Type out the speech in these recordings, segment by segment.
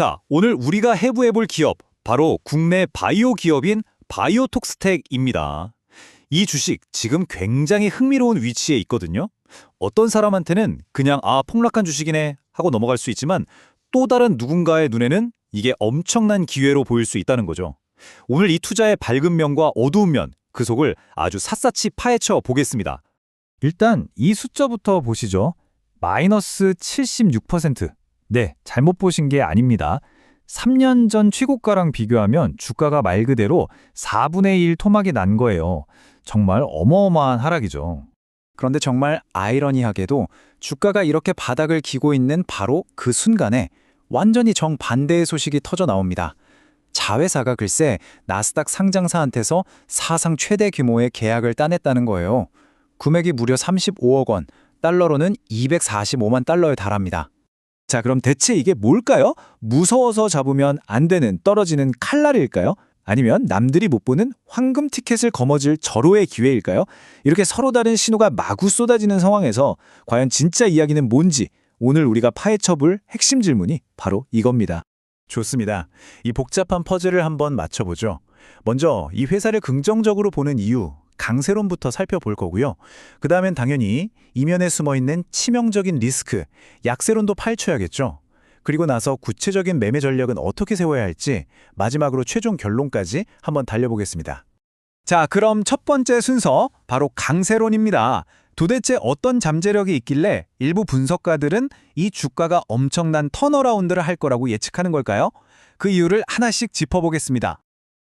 자, 오늘 우리가 해부해볼 기업, 바로 국내 바이오 기업인 바이오톡스텍입니다. 이 주식 지금 굉장히 흥미로운 위치에 있거든요. 어떤 사람한테는 그냥 폭락한 주식이네 하고 넘어갈 수 있지만 또 다른 누군가의 눈에는 이게 엄청난 기회로 보일 수 있다는 거죠. 오늘 이 투자의 밝은 면과 어두운 면, 그 속을 아주 샅샅이 파헤쳐 보겠습니다. 일단 이 숫자부터 보시죠. 마이너스 76%. 네, 잘못 보신 게 아닙니다. 3년 전 최고가랑 비교하면 주가가 말 그대로 4분의 1 토막이 난 거예요. 정말 어마어마한 하락이죠. 그런데 정말 아이러니하게도 주가가 이렇게 바닥을 기고 있는 바로 그 순간에 완전히 정반대의 소식이 터져 나옵니다. 자회사가 글쎄 나스닥 상장사한테서 사상 최대 규모의 계약을 따냈다는 거예요. 금액이 무려 35억 원, 달러로는 245만 달러에 달합니다. 자, 그럼 대체 이게 뭘까요? 무서워서 잡으면 안 되는 떨어지는 칼날일까요? 아니면 남들이 못 보는 황금 티켓을 거머쥘 절호의 기회일까요? 이렇게 서로 다른 신호가 마구 쏟아지는 상황에서 과연 진짜 이야기는 뭔지 오늘 우리가 파헤쳐볼 핵심 질문이 바로 이겁니다. 좋습니다. 이 복잡한 퍼즐을 한번 맞춰보죠. 먼저 이 회사를 긍정적으로 보는 이유, 강세론부터 살펴볼 거고요. 그 다음엔 당연히 이면에 숨어있는 치명적인 리스크, 약세론도 파헤쳐야겠죠. 그리고 나서 구체적인 매매 전략은 어떻게 세워야 할지 마지막으로 최종 결론까지 한번 달려보겠습니다. 자, 그럼 첫 번째 순서 바로 강세론입니다. 도대체 어떤 잠재력이 있길래 일부 분석가들은 이 주가가 엄청난 턴어라운드를 할 거라고 예측하는 걸까요? 그 이유를 하나씩 짚어보겠습니다.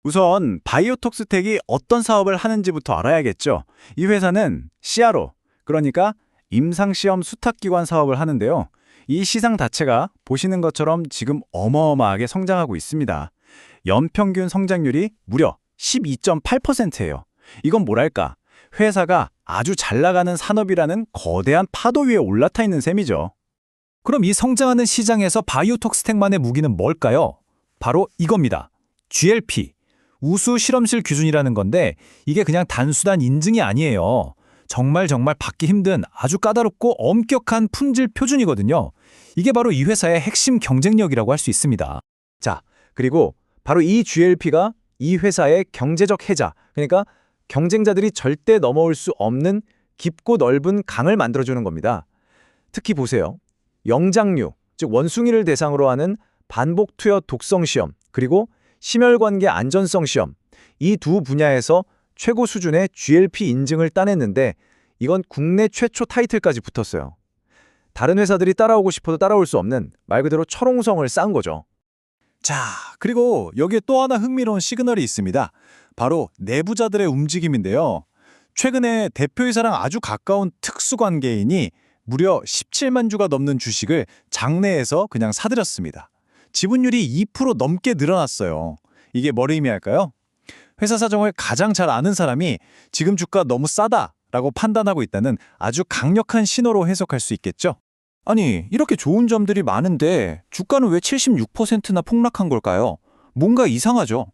우선 바이오톡스텍이 어떤 사업을 하는지부터 알아야겠죠. 이 회사는 CRO, 그러니까 임상시험 수탁기관 사업을 하는데요. 이 시장 자체가 보시는 것처럼 지금 어마어마하게 성장하고 있습니다. 연평균 성장률이 무려 12.8%예요. 이건 뭐랄까, 회사가 아주 잘 나가는 산업이라는 거대한 파도 위에 올라타 있는 셈이죠. 그럼 이 성장하는 시장에서 바이오톡스텍만의 무기는 뭘까요? 바로 이겁니다. GLP, 우수 실험실 기준이라는 건데 이게 그냥 단순한 인증이 아니에요. 정말 받기 힘든 아주 까다롭고 엄격한 품질 표준이거든요. 이게 바로 이 회사의 핵심 경쟁력이라고 할 수 있습니다. 자, 그리고 바로 이 GLP가 이 회사의 경제적 해자, 그러니까 경쟁자들이 절대 넘어올 수 없는 깊고 넓은 강을 만들어주는 겁니다. 특히 보세요. 영장류, 즉 원숭이를 대상으로 하는 반복 투여 독성 시험, 그리고 심혈관계 안전성 시험, 이 두 분야에서 최고 수준의 GLP 인증을 따냈는데 이건 국내 최초 타이틀까지 붙었어요. 다른 회사들이 따라오고 싶어도 따라올 수 없는 말 그대로 철옹성을 쌓은 거죠. 자, 그리고 여기에 또 하나 흥미로운 시그널이 있습니다. 바로 내부자들의 움직임인데요. 최근에 대표이사랑 아주 가까운 특수관계인이 무려 17만 주가 넘는 주식을 장내에서 그냥 사들였습니다. 지분율이 2% 넘게 늘어났어요. 이게 뭘 의미할까요? 회사 사정을 가장 잘 아는 사람이 지금 주가 너무 싸다라고 판단하고 있다는 아주 강력한 신호로 해석할 수 있겠죠? 아니, 이렇게 좋은 점들이 많은데 주가는 왜 76%나 폭락한 걸까요? 뭔가 이상하죠?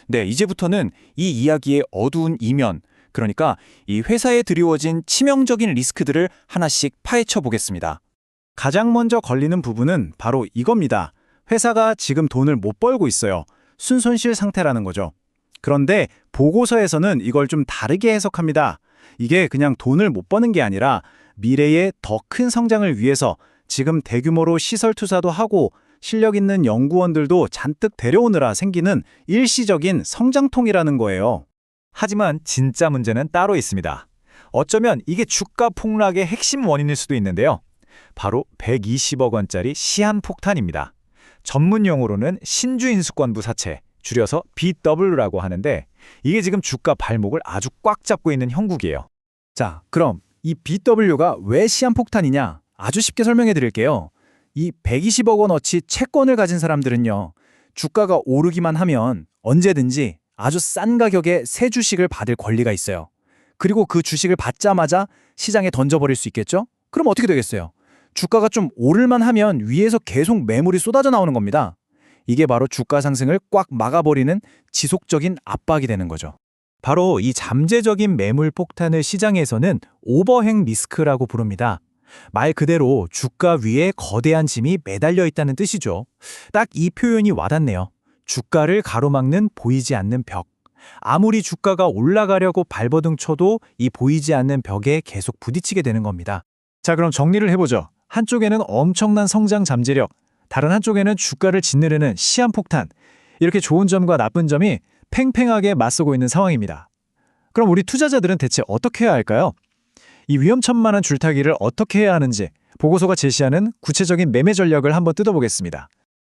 네, 이제부터는 이 이야기의 어두운 이면, 그러니까 이 회사에 드리워진 치명적인 리스크들을 하나씩 파헤쳐 보겠습니다. 가장 먼저 걸리는 부분은 바로 이겁니다. 회사가 지금 돈을 못 벌고 있어요. 순손실 상태라는 거죠. 그런데 보고서에서는 이걸 좀 다르게 해석합니다. 이게 그냥 돈을 못 버는 게 아니라 미래의 더 큰 성장을 위해서 지금 대규모로 시설 투자도 하고 실력 있는 연구원들도 잔뜩 데려오느라 생기는 일시적인 성장통이라는 거예요. 하지만 진짜 문제는 따로 있습니다. 어쩌면 이게 주가 폭락의 핵심 원인일 수도 있는데요. 바로 120억 원짜리 시한폭탄입니다. 전문 용어로는 신주인수권부 사채, 줄여서 BW라고 하는데 이게 지금 주가 발목을 아주 꽉 잡고 있는 형국이에요. 자, 그럼 이 BW가 왜 시한폭탄이냐? 아주 쉽게 설명해 드릴게요. 이 120억 원어치 채권을 가진 사람들은요, 주가가 오르기만 하면 언제든지 아주 싼 가격에 새 주식을 받을 권리가 있어요. 그리고 그 주식을 받자마자 시장에 던져버릴 수 있겠죠? 그럼 어떻게 되겠어요? 주가가 좀 오를만 하면 위에서 계속 매물이 쏟아져 나오는 겁니다. 이게 바로 주가 상승을 꽉 막아버리는 지속적인 압박이 되는 거죠. 바로 이 잠재적인 매물 폭탄을 시장에서는 오버행 리스크라고 부릅니다. 말 그대로 주가 위에 거대한 짐이 매달려 있다는 뜻이죠. 딱 이 표현이 와닿네요. 주가를 가로막는 보이지 않는 벽. 아무리 주가가 올라가려고 발버둥 쳐도 이 보이지 않는 벽에 계속 부딪히게 되는 겁니다. 자, 그럼 정리를 해보죠. 한쪽에는 엄청난 성장 잠재력, 다른 한쪽에는 주가를 짓누르는 시한폭탄. 이렇게 좋은 점과 나쁜 점이 팽팽하게 맞서고 있는 상황입니다. 그럼 우리 투자자들은 대체 어떻게 해야 할까요? 이 위험천만한 줄타기를 어떻게 해야 하는지 보고서가 제시하는 구체적인 매매 전략을 한번 뜯어보겠습니다.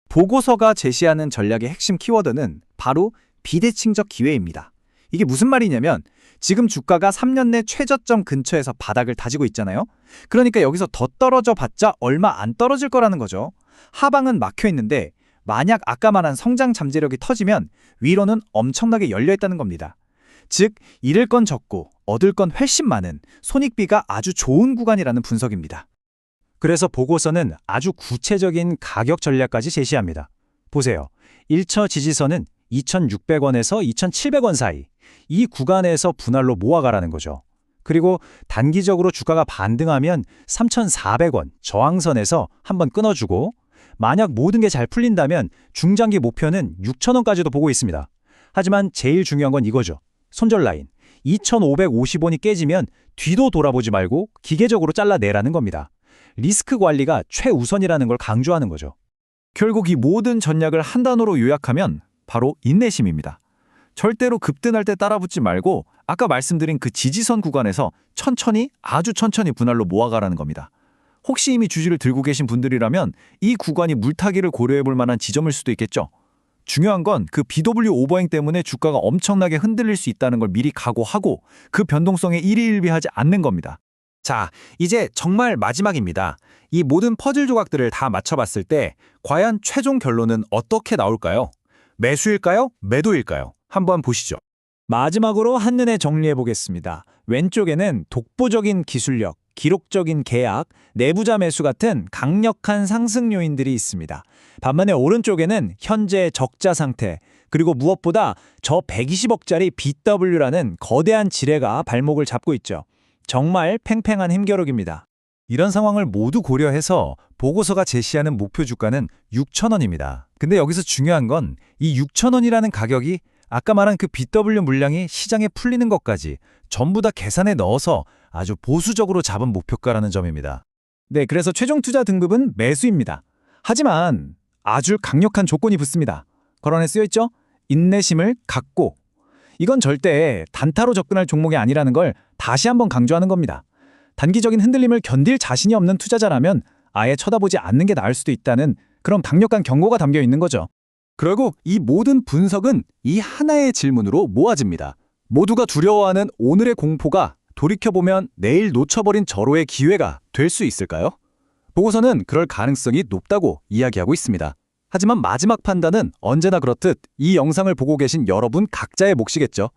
보고서가 제시하는 전략의 핵심 키워드는 바로 비대칭적 기회입니다. 이게 무슨 말이냐면 지금 주가가 3년 내 최저점 근처에서 바닥을 다지고 있잖아요. 그러니까 여기서 더 떨어져 봤자 얼마 안 떨어질 거라는 거죠. 하방은 막혀 있는데 만약 아까 말한 성장 잠재력이 터지면 위로는 엄청나게 열려 있다는 겁니다. 즉, 잃을 건 적고 얻을 건 훨씬 많은 손익비가 아주 좋은 구간이라는 분석입니다. 그래서 보고서는 아주 구체적인 가격 전략까지 제시합니다. 보세요. 1차 지지선은 2,600원에서 2,700원 사이. 이 구간에서 분할로 모아가라는 거죠. 그리고 단기적으로 주가가 반등하면 3,400원 저항선에서 한번 끊어주고 만약 모든 게 잘 풀린다면 중장기 목표는 6,000원까지도 보고 있습니다. 하지만 제일 중요한 건 이거죠. 손절 라인. 2,550원이 깨지면 뒤도 돌아보지 말고 기계적으로 잘라내라는 겁니다. 리스크 관리가 최우선이라는 걸 강조하는 거죠. 결국 이 모든 전략을 한 단어로 요약하면 바로 인내심입니다. 절대로 급등할 때 따라붙지 말고 아까 말씀드린 그 지지선 구간에서 천천히, 아주 천천히 분할로 모아가라는 겁니다. 혹시 이미 주식을 들고 계신 분들이라면 이 구간이 물타기를 고려해 볼 만한 지점일 수도 있겠죠. 중요한 건 그 BW 오버행 때문에 주가가 엄청나게 흔들릴 수 있다는 걸 미리 각오하고 그 변동성에 일희일비하지 않는 겁니다. 자, 이제 정말 마지막입니다. 이 모든 퍼즐 조각들을 다 맞춰봤을 때 과연 최종 결론은 어떻게 나올까요? 매수일까요? 매도일까요? 한번 보시죠. 마지막으로 한눈에 정리해 보겠습니다. 왼쪽에는 독보적인 기술력, 기록적인 계약, 내부자 매수 같은 강력한 상승 요인들이 있습니다. 반면에 오른쪽에는 현재 적자 상태, 그리고 무엇보다 저 120억짜리 BW라는 거대한 지뢰가 발목을 잡고 있죠. 정말 팽팽한 힘겨루기입니다. 이런 상황을 모두 고려해서 보고서가 제시하는 목표 주가는 6,000원입니다. 근데 여기서 중요한 건 이 6,000원이라는 가격이 아까 말한 그 BW 물량이 시장에 풀리는 것까지 전부 다 계산에 넣어서 아주 보수적으로 잡은 목표가라는 점입니다. 네, 그래서 최종 투자 등급은 매수입니다. 하지만 아주 강력한 조건이 붙습니다. 거론에 쓰여있죠? 인내심을 갖고. 이건 절대 단타로 접근할 종목이 아니라는 걸 다시 한번 강조하는 겁니다. 단기적인 흔들림을 견딜 자신이 없는 투자자라면 아예 쳐다보지 않는 게 나을 수도 있다는 그런 강력한 경고가 담겨 있는 거죠. 결국 이 모든 분석은 이 하나의 질문으로 모아집니다. 모두가 두려워하는 오늘의 공포가 돌이켜보면 내일 놓쳐버린 절호의 기회가 될 수 있을까요? 보고서는 그럴 가능성이 높다고 이야기하고 있습니다. 하지만 마지막 판단은 언제나 그렇듯 이 영상을 보고 계신 여러분 각자의 몫이겠죠.